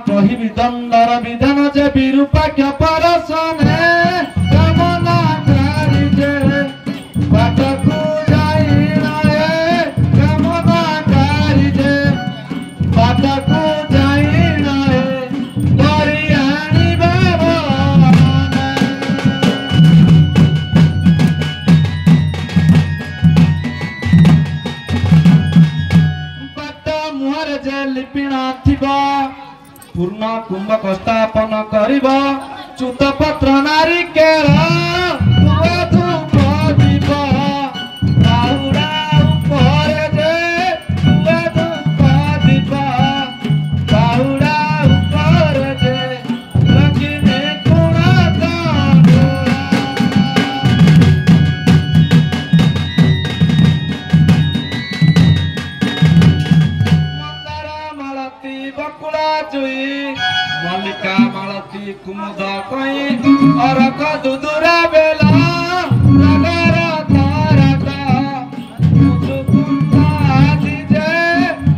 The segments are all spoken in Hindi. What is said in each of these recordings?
कहिबि दंडर विधान जे विरूपाक्ष परसने कामना करी जे बाटकु जाइना ए कामना करी जे बाटकु जाइना ए धरि आनिबा मुहर जे लिपिणा थिबा पूर्ण कुंभक स्थापन करिबा चूत पत्र नारी केरा धूप दीपा बाहुड़ा ऊपर जे धूप दीपा बाहुड़ा ऊपर जे लक्ष्मी गुणा बकुला जुई मल्लिका मालती कुमुद कई अरक दुदुरा बेला नगर तारका मुचुकुंदा दिजे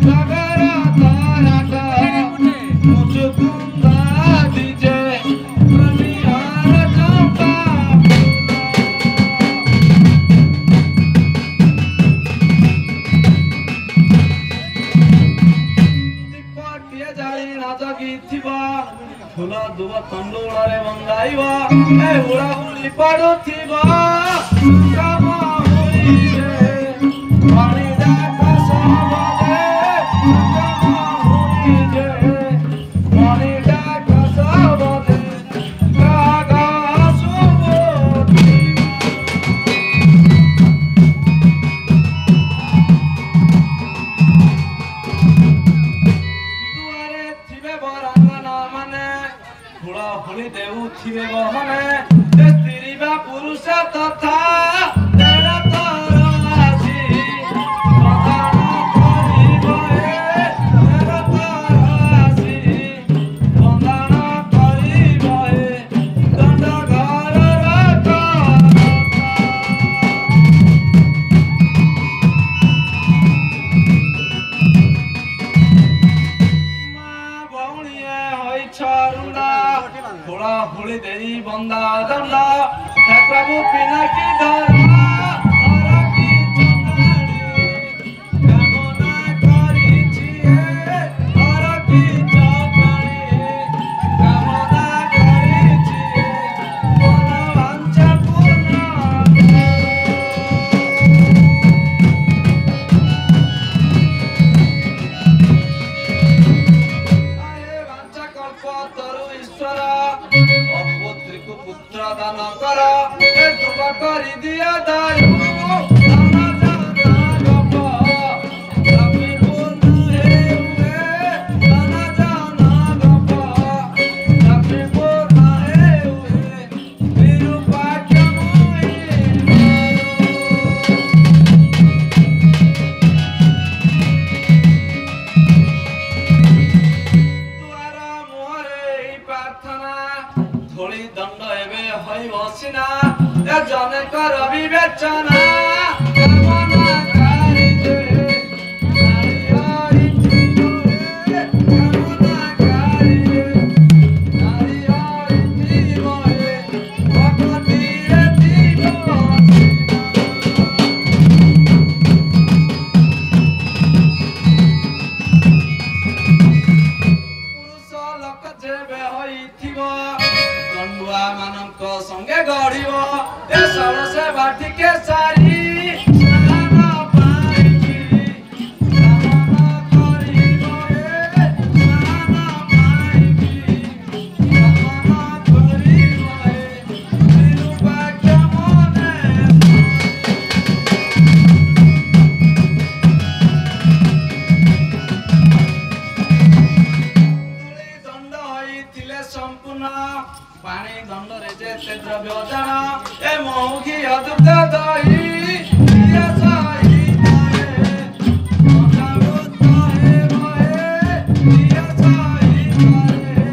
नगर तारका मुचुकुंदा दिजे प्रनिहार चंपा फूल दुब तंडुल बंगाइबा ए हुड़ा हुड़ी पड़ुथिबा काम होई जे पानी डाका सबे काम होई जे पानी डाका सबे कागा सुबोधी दुआरे थिबे बरांगना माने हुड़ा हुड़ी देऊ थिबे बहने स्त्री बा पुरुष तथा तेरा तरासी प्रदान करिबो ए तेरा तरासी प्रदान करिबो ए दंड घर रखा मां बौणिए होई छरुणा हुड़ा हुड़ी देई बंदा दंडा हे प्रभु पिनाकी धर्मा हर की चौकड़ी कामना करिछि हे हर की चौकड़ी कामना करिछि हे मन वांछा पूर्ण आए वांछा कल्प तरु ईश्वर अपुत्रिकु पुत्र दान कर ए तुम करि दिया दारू दाना जाना गप लक्ष्मी पूर्ण हे दाना जाना गप लक्ष्मी पूर्ण हे विरूपाक्ष मोहि द्वारा मोहरे प्रार्थना थोड़ी दंड एबे होई बसिना ए जने कर विवेचना कामना करि जे नारी हरि जीवे कामना करि जे नारी हरि जीवे भगवती रे जीव पुरुष लोक जेबे होइथिबो दंडुआ मानक संगे गढ़िबो ए सरसे बाटिके सारी स्नान पाइछि कामना करिबो ए स्नान पाइछि कामना करिबो ए विरूपाक्ष मने दंड होइथिले संपूर्ण पानी दंड रे जेते द्रव्य जान ए मौखी अदुक्त दही प्रिय साई मारे मनावत हे मोहे प्रिय साई मारे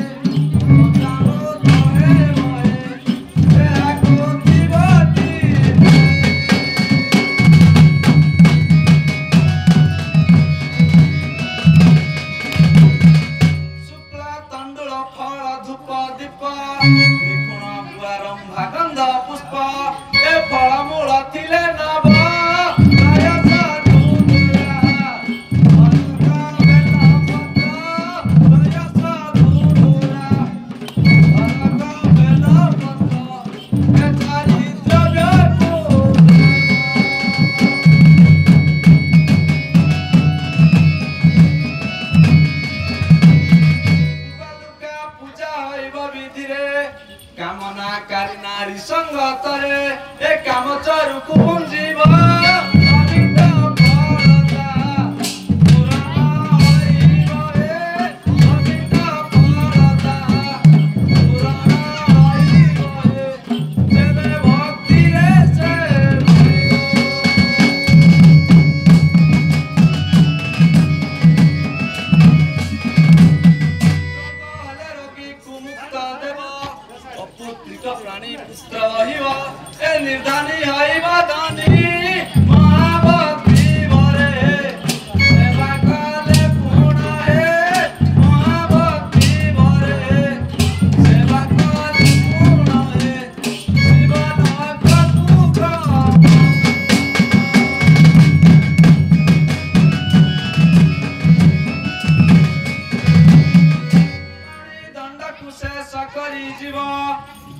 मनावत हे मोहे ए आकोती बाती शुक्ला निखुण गुआरंभा गंध पुष्प ए फलमूल थिले नभ दया साधु दुरा मधुका बेला पत्र दया साधु दुरा मधुका बेला पत्र ए चारित्र व्याकुल कामना कारी नारी संगतरे ए काम चरु कुंजीव अमित फलता पुराण हरिव ए अमित फलता पुराण हरिव ए जेबे भक्ति रे से कहले रोगी कुमुक्त देव अपुत्रिक प्राणी पुत्र रहिब ए निर्धानी हइबा दानी महाभक्ति भरे सेवा कले पूर्ण हे महाभक्ति भरे सेवा कले पूर्ण हे जीवन अकतुक दंड कुशेष करी जीव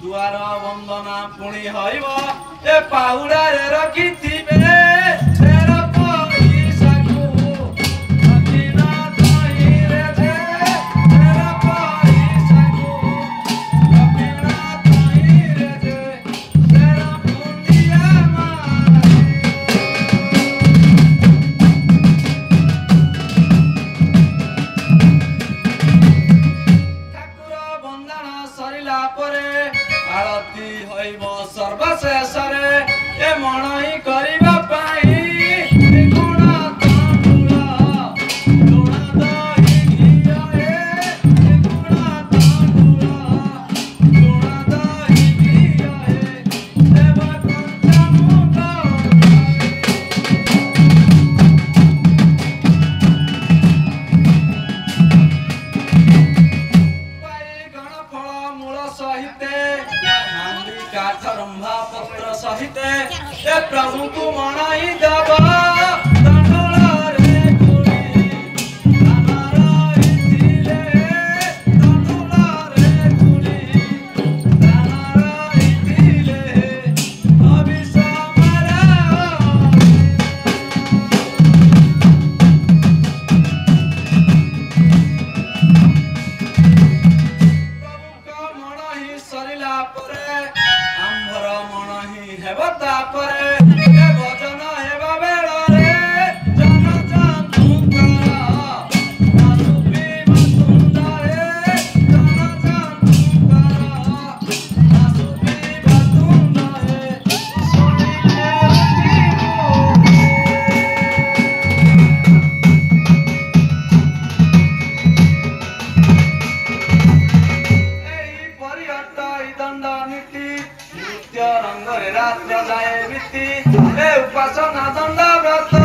दुआर वंदना पुणी हइब ए पाहुड़ा रे रखिथिबे तेर पैसाकु अखिना तही रे जे तेर पैसाकु अखिना तही रे जे तेर पुण्या मारी ठाकुर वंदना सरिला परे आरती हइब सर्वशेषरे ए मणहि करिबा पाई गुण तांडुल गुण दहि घिया ए गुण तांडुल गुण दहि घिया ए देव पंचामृत पाई गण फल मूल सहिते काठरंभा पत्र सहिते ए प्रभु को मनाई दब दंडुल रे कुड़ी दानर इथिले दंडुल रे कुड़ी दानर इथिले अभिसमरा प्रभु का मणहि सरिला परे आंभर मणहि हेब तापरे ए भजन हेबा बेଳରେ जन जातुकर नासुबी बातुंडरे जन जातुकर नासुबी बातुंडरे सुनिले एही परिहट्ट दंड नीति नृत्य रंगरे रात्र जाए बीती ए उपासना दंड व्रत